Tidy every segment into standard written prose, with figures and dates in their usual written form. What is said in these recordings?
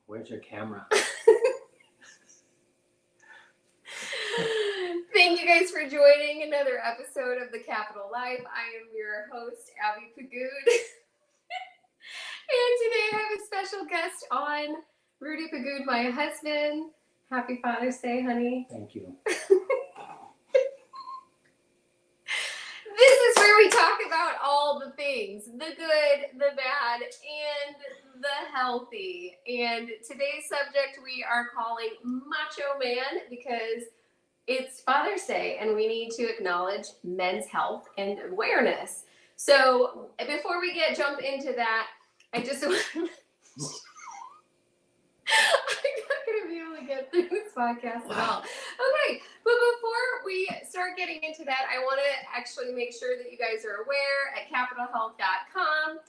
Where's your camera? Thank you guys for joining another episode of The Capital Life. I am your host, Abby Pagood. And today I have a special guest on, Rudy Pagood, my husband. Happy Father's Day, honey. Thank you. This is where we talk about all the things, the good, the bad, and the healthy. And today's subject we are calling Macho Man because it's Father's Day and we need to acknowledge men's health and awareness. So before we jump into that, I just I'm not going to be able to get through this podcast at all. Okay, but before we start getting into that, I want to actually make sure that you guys are aware at capitalhealth.com,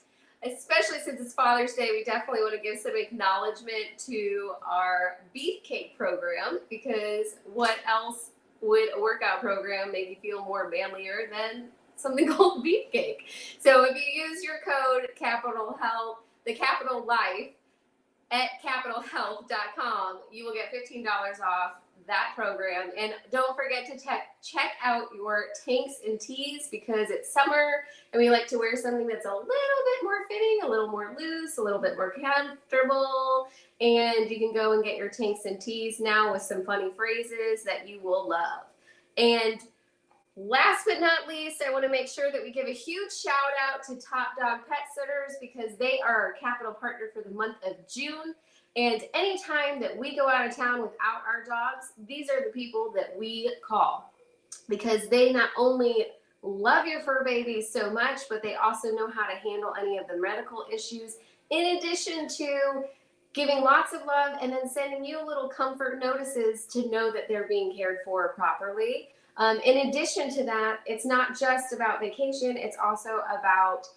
especially since it's Father's Day, we definitely want to give some acknowledgement to our beefcake program, because what else would a workout program make you feel more manlier than something called beefcake? So if you use your code Capital Health, the Capital Life, at capitalhealth.com, you will get $15 off that program. And don't forget to check out your tanks and tees, because it's summer and we like to wear something that's a little bit more fitting, a little more loose, a little bit more comfortable. And you can go and get your tanks and tees now with some funny phrases that you will love. And last but not least, I want to make sure that we give a huge shout out to Top Dog Pet Sitters, because they are our capital partner for the month of June. And anytime that we go out of town without our dogs, these are the people that we call, because they not only love your fur babies so much, but they also know how to handle any of the medical issues, in addition to giving lots of love and then sending you little comfort notices to know that they're being cared for properly. In addition to that, it's not just about vacation. It's also about,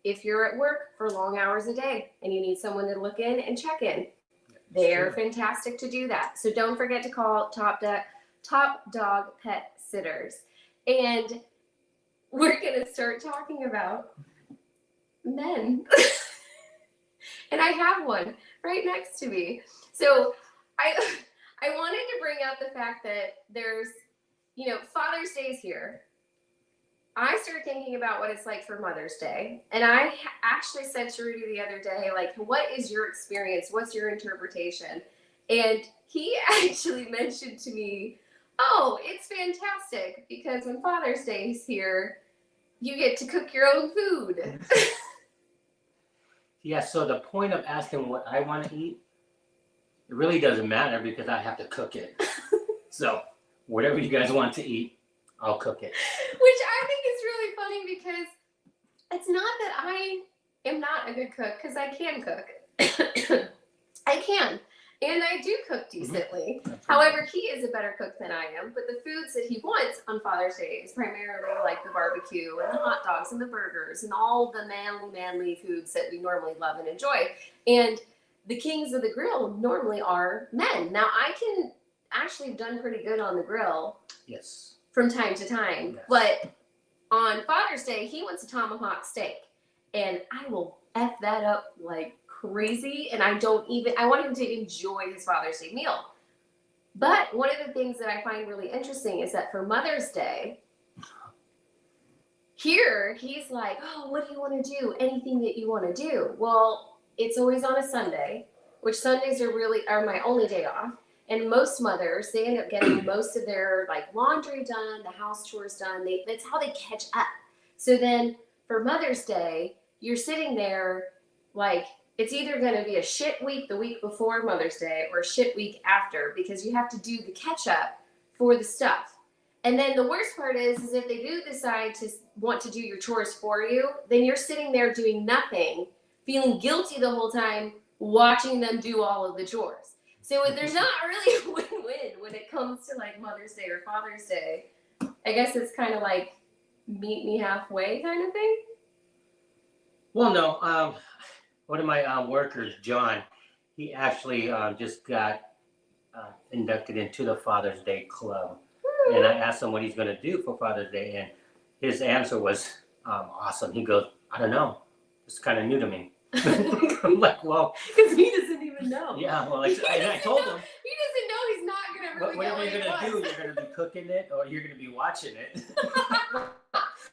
if you're at work for long hours a day and you need someone to look in and check in, they're fantastic to do that. So don't forget to call Top Dog Pet Sitters. And we're going to start talking about men. And I have one right next to me. So I wanted to bring up the fact that there's, Father's Day is here. I started thinking about what it's like for Mother's Day. And I actually said to Rudy the other day, what is your experience? What's your interpretation? And he actually mentioned to me, oh, it's fantastic, because when Father's Day is here, you get to cook your own food. Yeah, so the point of asking what I want to eat, it really doesn't matter, because I have to cook it. So whatever you guys want to eat, I'll cook it. Which I think is really funny, because it's not that I am not a good cook, because I can cook. I can. And I do cook decently. Mm-hmm. However, he is a better cook than I am. But the foods that he wants on Father's Day is primarily like the barbecue and the hot dogs and the burgers and all the manly foods that we normally love and enjoy. And the kings of the grill normally are men. Now, I can actually have done pretty good on the grill. Yes. From time to time. Yes. But on Father's Day, he wants a tomahawk steak. And I will F that up like crazy. And I want him to enjoy his Father's Day meal. But one of the things that I find really interesting is that for Mother's Day, here he's like, oh, what do you want to do? Anything that you want to do. Well, it's always on a Sunday, which Sundays are my only day off. And most mothers, they end up getting most of their laundry done, the house chores done. That's how they catch up. So then for Mother's Day, you're sitting there it's either going to be a shit week the week before Mother's Day or a shit week after, because you have to do the catch up for the stuff. And then the worst part is if they do decide to want to do your chores for you, then you're sitting there doing nothing, feeling guilty the whole time, watching them do all of the chores. So there's not really a win-win when it comes to Mother's Day or Father's Day. I guess it's kind of meet me halfway kind of thing. Well, no. One of my workers, John, he actually just got inducted into the Father's Day Club. And I asked him what he's going to do for Father's Day. And his answer was awesome. He goes, I don't know. It's kind of new to me. I'm like, well. Because he doesn't even doesn't know. Yeah, well, He I told him. He doesn't know he's not gonna really Whatever get you're what gonna he do, wants. you're gonna be cooking it, or you're gonna be watching it.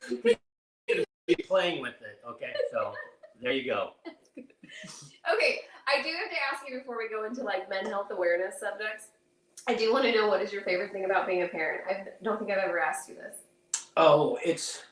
You're gonna be playing with it. Okay, so there you go. Okay, I do have to ask you before we go into like men health awareness subjects. I do want to know, what is your favorite thing about being a parent? I don't think I've ever asked you this. Oh, it's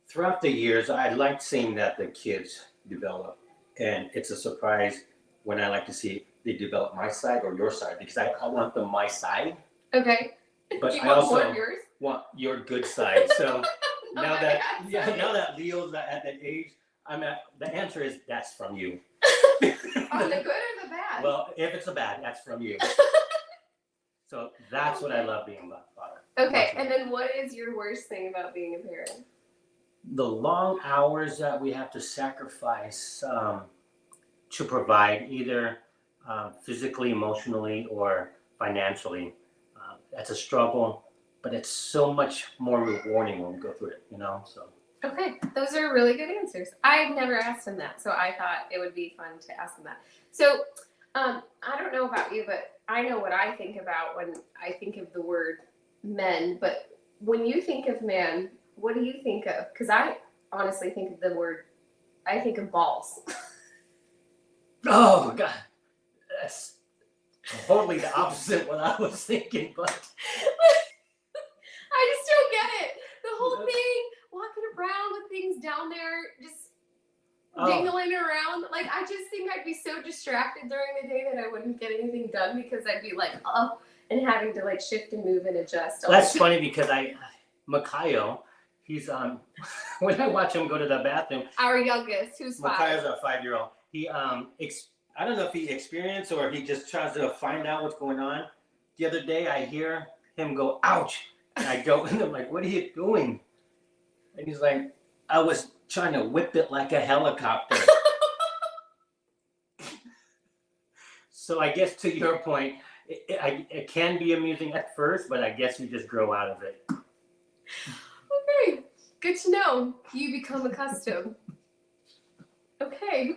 throughout the years, I like seeing that the kids develop, and it's a surprise when I like to see they develop my side or your side, because I want them my side, Okay. but You I want more also of yours? want your good side. So Oh now my that God, now that Leo's at that age, the answer is that's from you. On the good or the bad? Well, if it's a bad, that's from you. So that's what I love being a father. Okay, and then what is your worst thing about being a parent? The long hours that we have to sacrifice to provide, either physically, emotionally, or financially. That's a struggle, but it's so much more rewarding when we go through it, so. Okay, those are really good answers. I've never asked him that, so I thought it would be fun to ask him that. So, I don't know about you, but I know what I think about when I think of the word men. But when you think of man, what do you think of? Because I honestly think of the word, I think of balls. Oh, God. That's totally the opposite of what I was thinking, but. I just don't get it. The whole thing, walking around with things down there, just dingling around. Like, I just think I'd be so distracted during the day that I wouldn't get anything done, because I'd be like, oh, and having to like shift and move and adjust. That's funny, because Makayo, he's when I watch him go to the bathroom. Our youngest, who's 5. Makayo's our 5-year-old. He I don't know if he experienced or he just tries to find out what's going on. The other day I hear him go, ouch. And I go, and I'm like, what are you doing? And he's like, I was trying to whip it like a helicopter. So I guess to your point, it can be amusing at first, but I guess you just grow out of it. Okay, good to know. You become accustomed. Okay.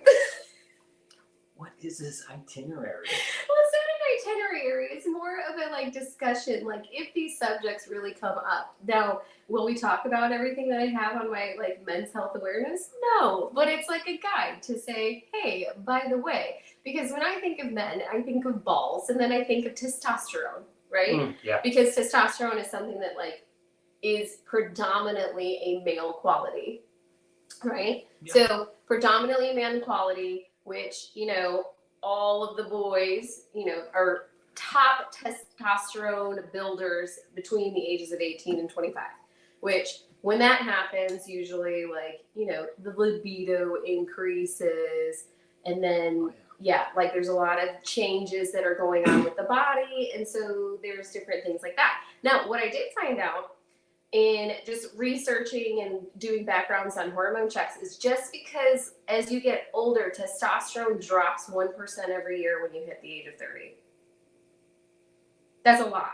What is this itinerary? Well, it's not an itinerary. It's more of a like discussion. Like, if these subjects really come up, now will we talk about everything that I have on my like men's health awareness? No, but it's like a guide to say, hey, by the way, because when I think of men, I think of balls, and then I think of testosterone, right? Yeah. Because testosterone is something that like is predominantly a male quality, right? Yeah. So predominantly a man quality, which, all of the boys, are top testosterone builders between the ages of 18 and 25, which when that happens, usually like, the libido increases, and then, like there's a lot of changes that are going on with the body. And so there's different things like that. Now, what I did find out in just researching and doing backgrounds on hormone checks is just because as you get older, testosterone drops 1% every year when you hit the age of 30. That's a lot.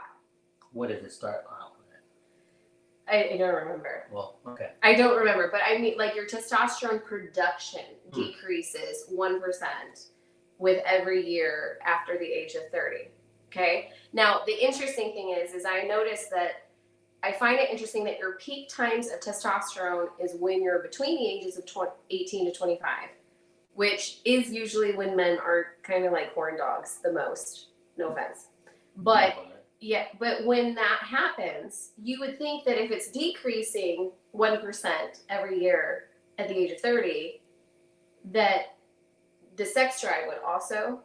What did it start out with? I don't remember. Well, okay. I don't remember, but I mean, like, your testosterone production decreases 1% with every year after the age of 30. Okay. Now, the interesting thing is I noticed that I find it interesting that your peak times of testosterone is when you're between the ages of 18 to 25, which is usually when men are kind of like horn dogs the most. No offense. But but when that happens, you would think that if it's decreasing 1% every year at the age of 30, that the sex drive would also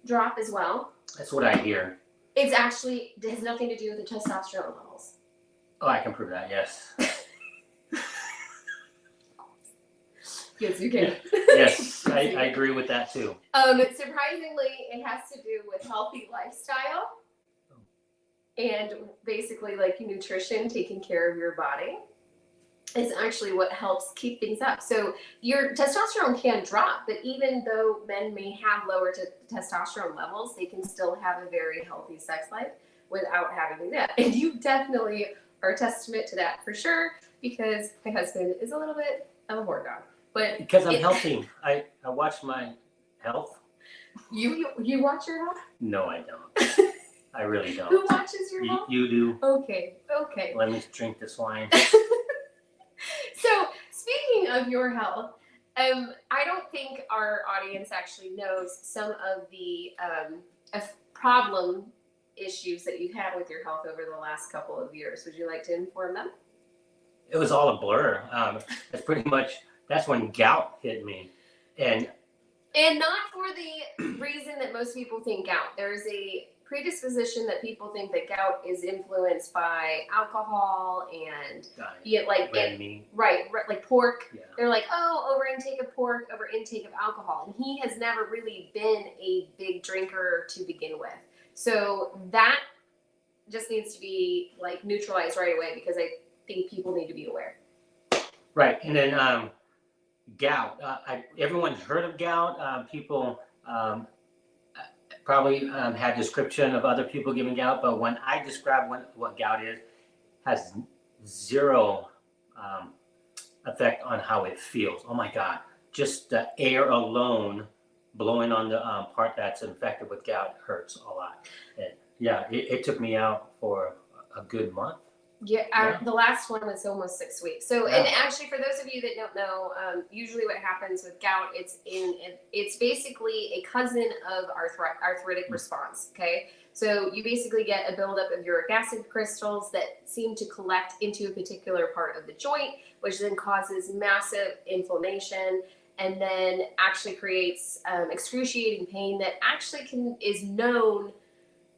drop as well. That's what I hear. It has nothing to do with the testosterone levels. Oh, I can prove that, yes. Yes, you can. Yes, I agree with that too. Surprisingly, it has to do with healthy lifestyle and basically like nutrition, taking care of your body is actually what helps keep things up. So your testosterone can drop, but even though men may have lower testosterone levels, they can still have a very healthy sex life without having to do that. And you definitely are a testament to that for sure, because my husband is a little bit of a horn dog. But because I'm healthy, I watch my health, You watch your health? No, I don't. I really don't. Who watches your health? You do. Okay. Let me drink this wine. So, speaking of your health, I don't think our audience actually knows some of the problem issues that you've had with your health over the last couple of years. Would you like to inform them? It was all a blur. It's pretty much, that's when gout hit me. And not for the reason that most people think gout. There's a predisposition that people think that gout is influenced by alcohol and red meat. Right, like pork. Yeah. They're like, oh, over intake of pork, over intake of alcohol. And he has never really been a big drinker to begin with. So that just needs to be like neutralized right away because I think people need to be aware. Right, and then gout. Everyone's heard of gout. People probably had description of other people giving gout, but when I describe what gout is, has zero effect on how it feels. Oh my God, just the air alone blowing on the part that's infected with gout hurts a lot. And yeah, it took me out for a good month. Yeah, the last one was almost 6 weeks. So, and actually, for those of you that don't know, usually what happens with gout, it's basically a cousin of arthritic response. Okay, so you basically get a buildup of uric acid crystals that seem to collect into a particular part of the joint, which then causes massive inflammation, and then actually creates excruciating pain that actually is known.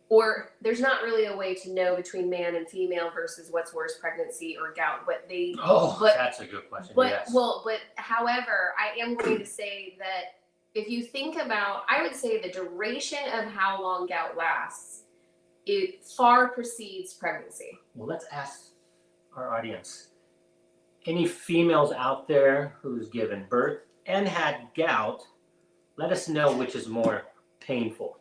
Or there's not really a way to know between man and female versus what's worse, pregnancy or gout. But that's a good question. But yes. but however, I am going to say that if you think about, I would say the duration of how long gout lasts, it far precedes pregnancy. Well, let's ask our audience. Any females out there who's given birth and had gout, let us know which is more painful.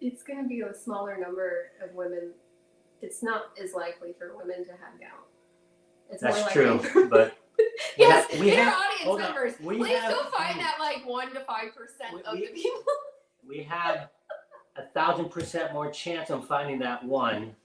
It's going to be a smaller number of women. It's not as likely for women to have gout. It's That's more likely true, but yes, we our have audience members. Please go find that like 1 to 5% of the people. We have 1,000% more chance of finding that one.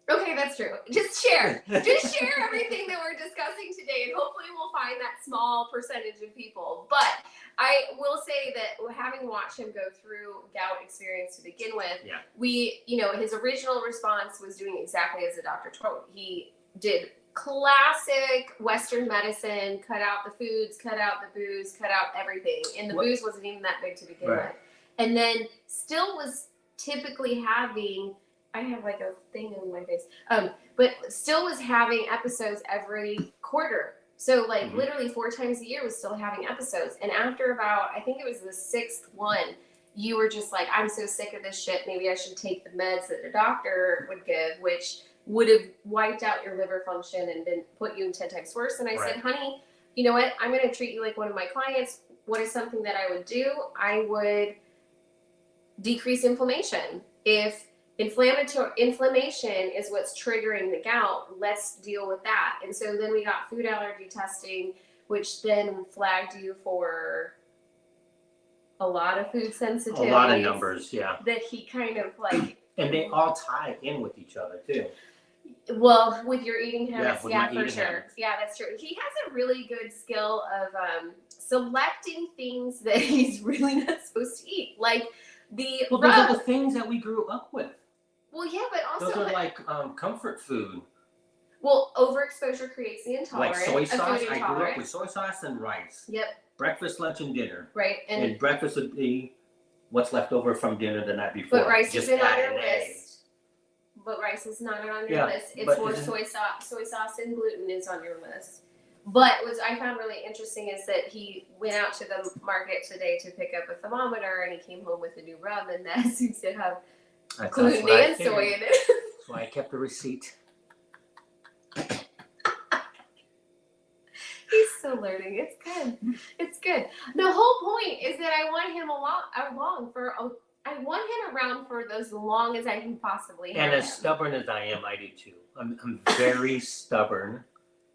Okay, that's true. Just share everything that we're discussing today, and hopefully we'll find that small percentage of people. But I will say that having watched him go through gout experience to begin with, his original response was doing exactly as the doctor told. He did classic Western medicine, cut out the foods, cut out the booze, cut out everything. And the booze wasn't even that big to begin with. And then still was typically having, I have like a thing in my face, but still was having episodes every quarter. So like literally 4 times a year was still having episodes. And after about, I think it was the 6th one, you were just like, I'm so sick of this shit. Maybe I should take the meds that the doctor would give, which would have wiped out your liver function and then put you in 10 times worse. And I said, honey, you know what? I'm going to treat you like one of my clients. What is something that I would do? I would decrease inflammation. If inflammation is what's triggering the gout, let's deal with that. And so then we got food allergy testing, which then flagged you for a lot of food sensitivities. A lot of numbers, yeah. That he kind of like... And they all tie in with each other, too. Well, with your eating habits, for sure. Habits. Yeah, that's true. He has a really good skill of selecting things that he's really not supposed to eat. Like those are the things that we grew up with. Well, yeah, but also... Those are like comfort food. Well, overexposure creates the intolerance. Like soy sauce. I grew up with soy sauce and rice. Yep. Breakfast, lunch, and dinner. Right. And breakfast would be what's left over from dinner the night before. But rice isn't on your list. But rice is not on your list. It's more soy sauce and gluten is on your list. But what I found really interesting is that he went out to the market today to pick up a thermometer, and he came home with a new rub, and that seems to have gluten and soy in it. That's why I kept the receipt. He's still learning. It's good. It's good. The whole point is that I want him I want him around for as long as I can possibly have. And as stubborn as I am, I do too. I'm very stubborn.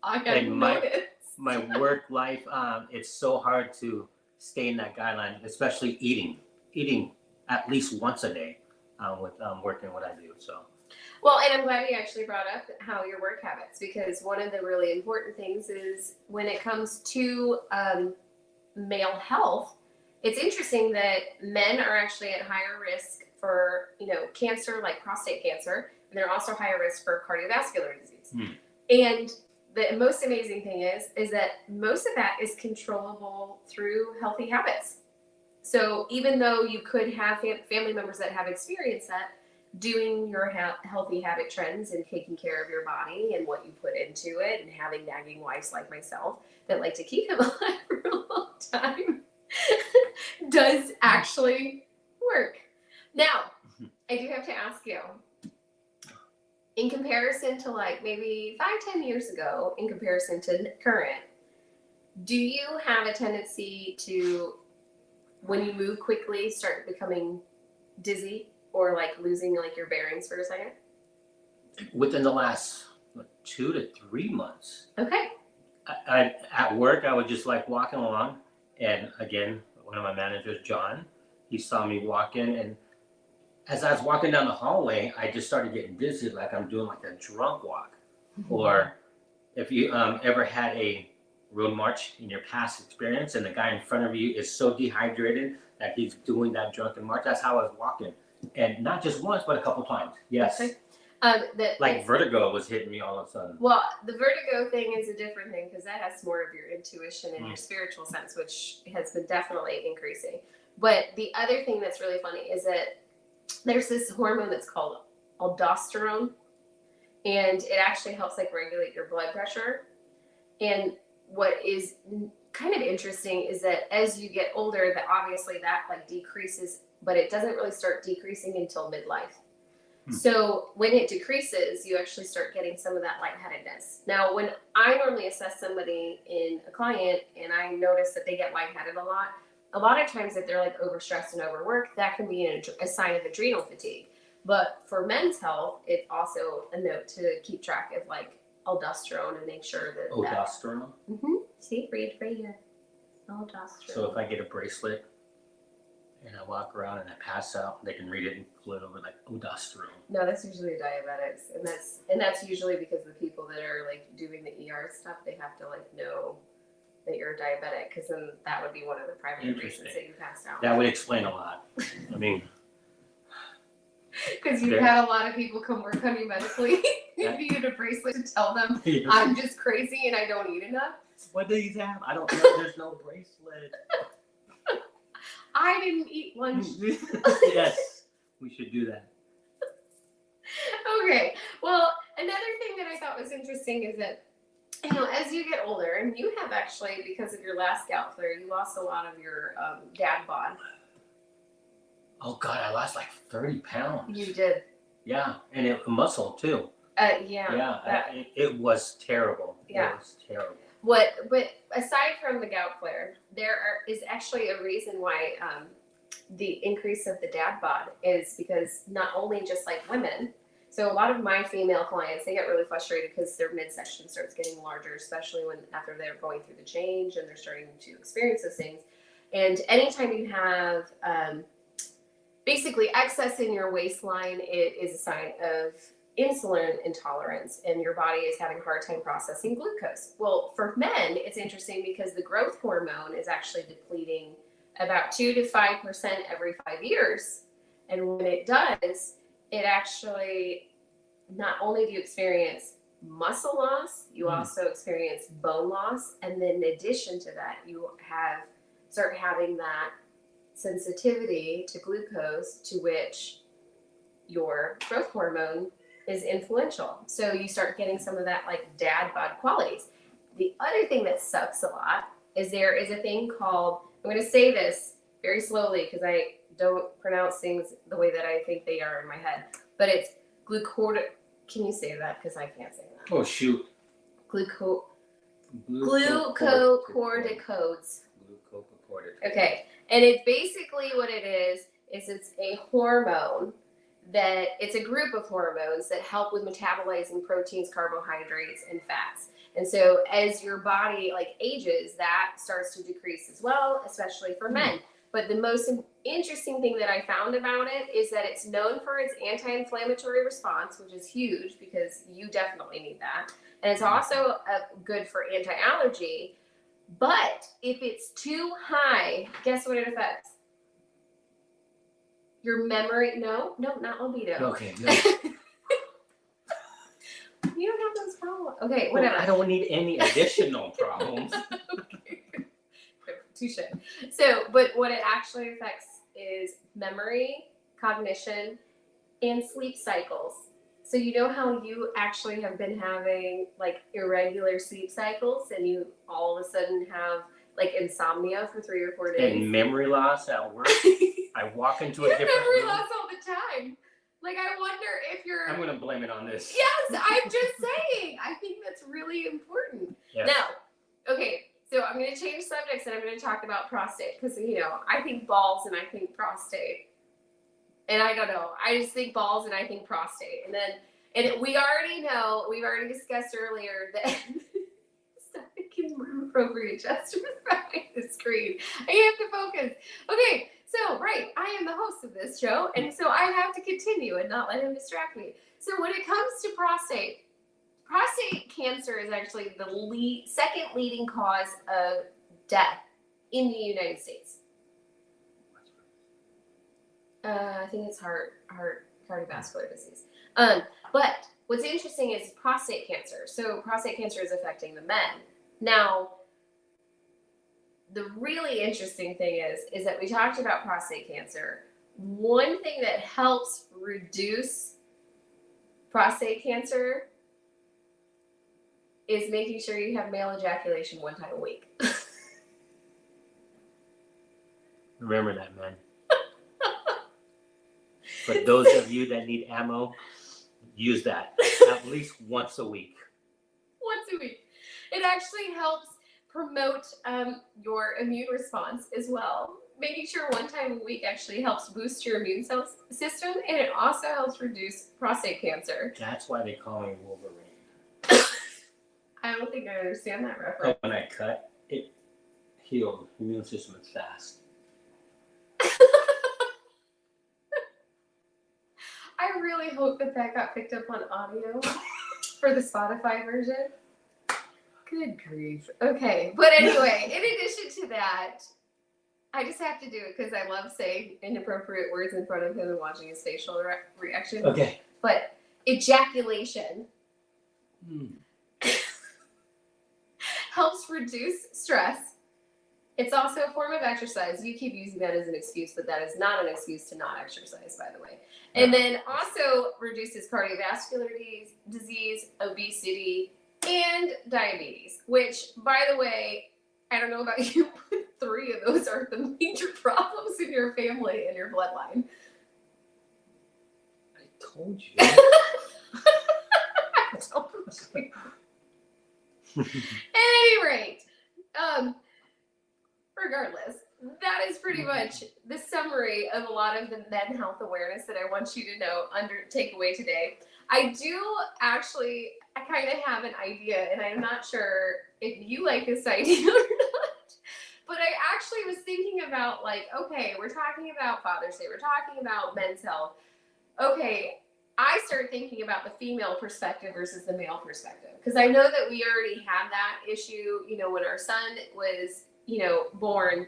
I have noticed. My work life, it's so hard to stay in that guideline, especially eating. eating at least once a day with working what I do. So. Well, and I'm glad you actually brought up how your work habits, because one of the really important things is when it comes to male health, it's interesting that men are actually at higher risk for, cancer, like prostate cancer, and they're also higher risk for cardiovascular disease. And the most amazing thing is that most of that is controllable through healthy habits. So even though you could have family members that have experienced that, doing your healthy habit trends and taking care of your body and what you put into it, and having nagging wives like myself that like to keep him alive for a long time does actually work. Now, I do have to ask you, in comparison to like maybe 5-10 years ago, in comparison to current, do you have a tendency to, when you move quickly, start becoming dizzy or like losing like your bearings for a second? Within the last 2 to 3 months. Okay. I at work, I was just like walking along, and again, one of my managers, John, he saw me walking, and as I was walking down the hallway, I just started getting dizzy, like I'm doing like a drunk walk. Or if you ever had a road march in your past experience, and the guy in front of you is so dehydrated that he's doing that drunken march, that's how I was walking, and not just once, but a couple times. Yes. Okay. Like vertigo was hitting me all of a sudden. Well, the vertigo thing is a different thing because that has more of your intuition and your spiritual sense, which has been definitely increasing. But the other thing that's really funny is that there's this hormone that's called aldosterone, and it actually helps like regulate your blood pressure. And what is kind of interesting is that as you get older, that obviously that like decreases, but it doesn't really start decreasing until midlife. So when it decreases, you actually start getting some of that lightheadedness. Now, when I normally assess somebody in a client and I notice that they get lightheaded a lot of times if they're like overstressed and overworked, that can be a sign of adrenal fatigue. But for men's health, it's also a note to keep track of like aldosterone and make sure that aldosterone. See, read right here. Aldosterone. So if I get a bracelet and I walk around and I pass out, they can read it and pull it over like aldosterone. No, that's usually diabetics, and that's usually because the people that are like doing the ER stuff, they have to like know that you're diabetic, because then that would be one of the primary reasons that you passed out. That would explain a lot. I mean, because you've had a lot of people come work on you medically. If you get a bracelet to tell them I'm just crazy and I don't eat enough. What do you have? I don't know. There's no bracelet. I didn't eat lunch. Yes, we should do that. Okay. Well, another thing that I thought was interesting is that, as you get older, and you have actually, because of your last gout flare, you lost a lot of your dad bod. Oh God, I lost like 30 pounds. You did. Yeah, and muscle too. Yeah. It was terrible. Yeah. It was terrible. But aside from the gout flare, is actually a reason why the increase of the dad bod is because not only just like women. So a lot of my female clients, they get really frustrated because their midsection starts getting larger, especially after they're going through the change and they're starting to experience those things. And anytime you have basically excess in your waistline, it is a sign of insulin intolerance, and your body is having a hard time processing glucose. Well, for men, it's interesting because the growth hormone is actually depleting about 2 to 5% every 5 years. And when it does, it actually, not only do you experience muscle loss, you also experience bone loss. And then in addition to that, you start having that sensitivity to glucose, to which your growth hormone is influential. So you start getting some of that like dad bod qualities. The other thing that sucks a lot is there is a thing called, I'm going to say this very slowly because I don't pronounce things the way that I think they are in my head, but it's can you say that? Because I can't say that. Oh, shoot. Glucocorticoids. Okay. And it's basically what it is it's a hormone that it's a group of hormones that help with metabolizing proteins, carbohydrates, and fats. And so as your body like ages, that starts to decrease as well, especially for men. But the most interesting thing that I found about it is that it's known for its anti-inflammatory response, which is huge because you definitely need that. And it's also good for anti-allergy. But if it's too high, guess what it affects? Your memory. No, not libido. Okay, good. You don't have those problems. Okay, whatever. Well, I don't need any additional problems. Okay. Touche. So, but what it actually affects is memory, cognition, and sleep cycles. So you know how you actually have been having like irregular sleep cycles and you all of a sudden have like insomnia for 3 or 4 days? And memory loss at work. I walk into a different memory room. loss all the time. Like, I wonder if you're... I'm going to blame it on this. Yes, I'm just saying. I think that's really important. Yes. Now, okay, so I'm going to change subjects and I'm going to talk about prostate because, you know, I think balls and I think prostate. And I don't know. I just think balls and I think prostate. And then, we already know, we've already discussed earlier that stop making appropriate gestures behind the screen. I have to focus. Okay, so, right, I am the host of this show, and so I have to continue and not let him distract me. So when it comes to prostate cancer is actually the second leading cause of death in the United States. I think it's heart cardiovascular disease. But what's interesting is prostate cancer. So prostate cancer is affecting the men. Now, the really interesting thing is that we talked about prostate cancer. One thing that helps reduce prostate cancer is making sure you have male ejaculation 1 time a week. Remember that, man. For those of you that need ammo, use that at least once a week. Once a week. It actually helps promote your immune response as well. Making sure 1 time a week actually helps boost your immune system, and it also helps reduce prostate cancer. That's why they call me Wolverine. I don't think I understand that reference. When I cut, it healed. The immune system is fast. I really hope that got picked up on audio for the Spotify version. Good grief. Okay, but anyway, in addition to that, I just have to do it because I love saying inappropriate words in front of him and watching his facial reaction. Okay. But ejaculation helps reduce stress. It's also a form of exercise. You keep using that as an excuse, but that is not an excuse to not exercise, by the way. And then also reduces cardiovascular disease, obesity, and diabetes, which, by the way, I don't know about you, but 3 of those are the major problems in your family and your bloodline. I told you. I told you. At any rate, regardless, that is pretty much the summary of a lot of the men health awareness that I want you to know take away today. I do actually, I kind of have an idea, and I'm not sure if you like this idea or not, but I actually was thinking about, like, okay, we're talking about Father's Day, we're talking about men's health. Okay, I started thinking about the female perspective versus the male perspective, because I know that we already had that issue, you know, when our son was, you know, born.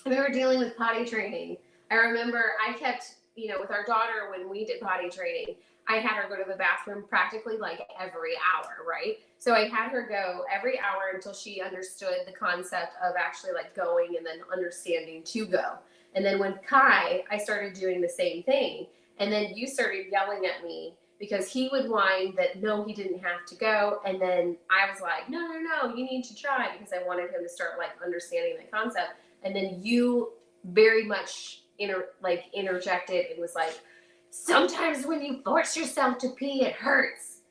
We were dealing with potty training. I remember I kept, you know, with our daughter when we did potty training, I had her go to the bathroom practically like every hour, right? So I had her go every hour until she understood the concept of actually like going and then understanding to go. And then when Kai, I started doing the same thing. And then you started yelling at me because he would whine that no, he didn't have to go. And then I was like, no, you need to try, because I wanted him to start like understanding the concept. And then you very much interjected and was like, sometimes when you force yourself to pee, it hurts.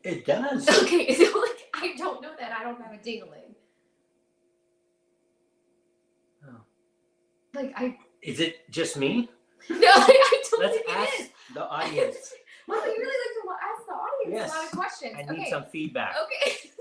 It does. Okay, so like, I don't know that. I don't have a dingling. Oh. Like, Is it just me? No, I don't Let's think ask it is. the audience. Well, you really like to ask the audience Yes. a lot of questions. I need some feedback. Okay.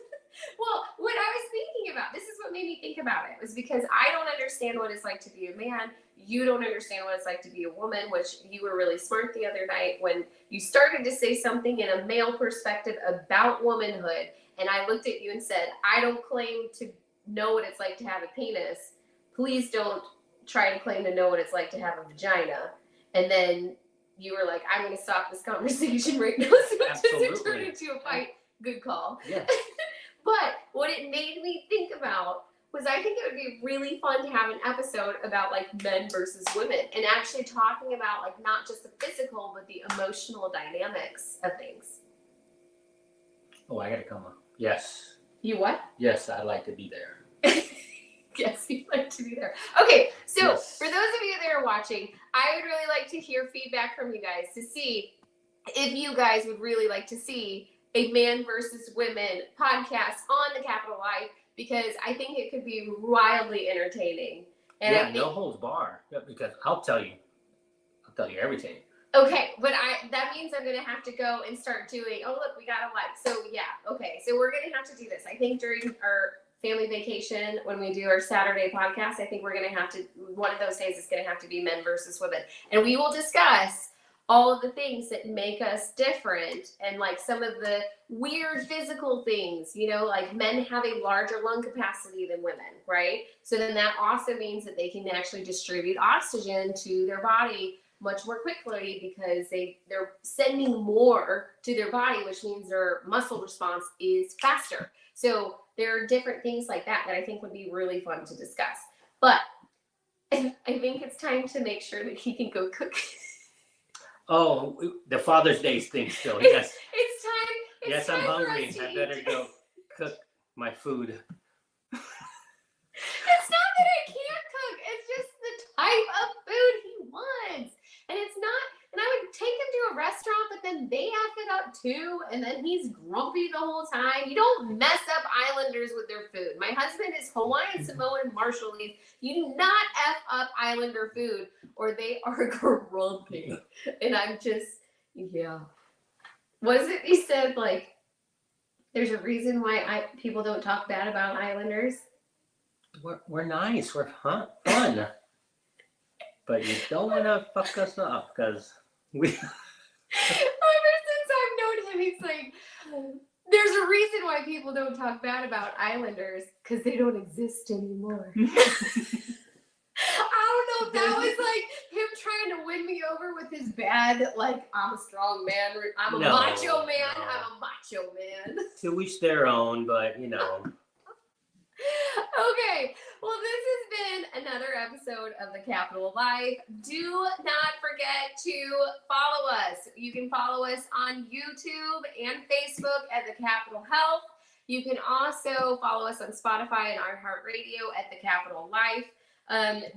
Well, what I was thinking about, this is what made me think about it, was because I don't understand what it's like to be a man. You don't understand what it's like to be a woman, which you were really smart the other night when you started to say something in a male perspective about womanhood. And I looked at you and said, I don't claim to know what it's like to have a penis. Please don't try to claim to know what it's like to have a vagina. And then you were like, I'm going to stop this conversation right now, so it doesn't turn into a fight. Good call. Yes. But what it made me think about was, I think it would be really fun to have an episode about like men versus women, and actually talking about like not just the physical but the emotional dynamics of things. Oh, I gotta come on. Yes. You what? Yes, I'd like to be there. Yes, you'd like to be there. Okay, so Yes. for those of you that are watching, I would really like to hear feedback from you guys to see if you guys would really like to see a man versus women podcast on the Capital Life, because I think it could be wildly entertaining. And yeah, I think, no holds bar. Yeah, because I'll tell you everything. okay, but that means I'm gonna have to go and start doing. Oh look, we got a live. So yeah, okay, so we're gonna have to do this. I think during our family vacation, when we do our Saturday podcast, I think we're gonna have to. One of those days is gonna have to be men versus women, and we will discuss all of the things that make us different, and like some of the weird physical things, you know, like men have a larger lung capacity than women, right? So then that also means that they can actually distribute oxygen to their body much more quickly, because they're sending more to their body, which means their muscle response is faster. So there are different things like that I think would be really fun to discuss. But I think it's time to make sure that he can go cook. Oh, the Father's Day thing still. Yes. It's time. Yes, time I'm hungry. for us to I better eat. go cook my food. It's not that I can't cook. It's just the type of food he wants. And it's not, and I would take him to a restaurant, but then they F it up too. And then he's grumpy the whole time. You don't mess up Islanders with their food. My husband is Hawaiian, Samoan, Marshallese. You do not F up Islander food, or they are grumpy. And I'm just, yeah. What is it he said? Like, there's a reason why people don't talk bad about Islanders. We're nice. We're fun. But you don't want to fuck us up, because we. Ever since I've known him, he's like, there's a reason why people don't talk bad about Islanders, because they don't exist anymore. I don't know if that was like him trying to win me over with his bad, like, I'm a strong man, I'm a macho man, I'm a macho man. To each their own, but you know. Okay, well, this has been another episode of The Capital Life. Do not forget to follow us. You can follow us on YouTube and Facebook at The Capital Health. You can also follow us on Spotify and iHeartRadio at The Capital Life.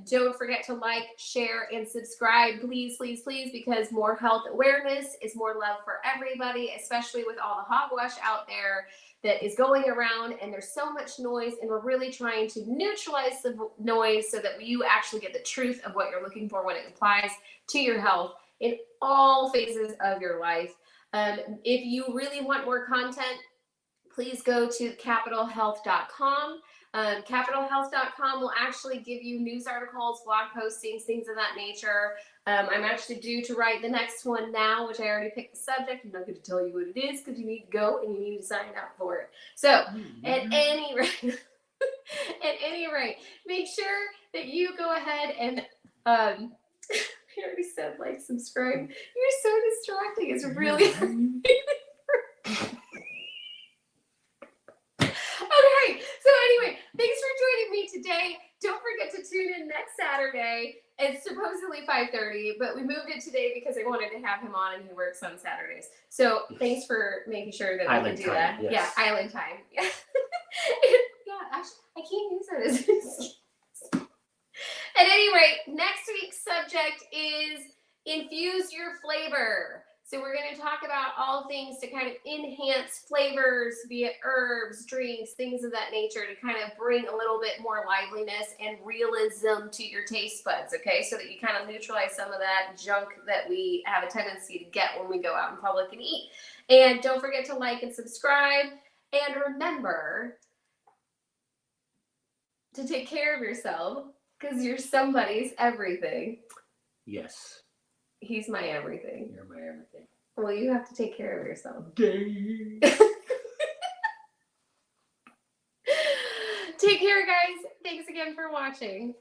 Don't forget to like, share, and subscribe, please, please, please, because more health awareness is more love for everybody, especially with all the hogwash out there that is going around, and there's so much noise, and we're really trying to neutralize the noise so that you actually get the truth of what you're looking for when it applies to your health in all phases of your life. If you really want more content, please go to capitalhealth.com. Capitalhealth.com will actually give you news articles, blog postings, things of that nature. I'm actually due to write the next one now, which I already picked the subject. I'm not going to tell you what it is, because you need to go and you need to sign up for it. So, at any rate, make sure that you go ahead and I already said like, subscribe. You're so distracting. It's really Okay, so anyway, thanks for joining me today. Don't forget to tune in next Saturday. It's supposedly 5:30, but we moved it today because I wanted to have him on, and he works on Saturdays. So thanks for making sure that we can do that. Yes. Yeah, island time. Yeah. Yeah, actually, I can't use that as an excuse. At any rate, next week's subject is infuse your flavor. So we're going to talk about all things to kind of enhance flavors, be it herbs, drinks, things of that nature, to kind of bring a little bit more liveliness and realism to your taste buds, okay? So that you kind of neutralize some of that junk that we have a tendency to get when we go out in public and eat. And don't forget to like and subscribe. And remember, to take care of yourself because you're somebody's everything. Yes. He's my everything. You're my everything. Well, you have to take care of yourself. Gay. Take care, guys. Thanks again for watching.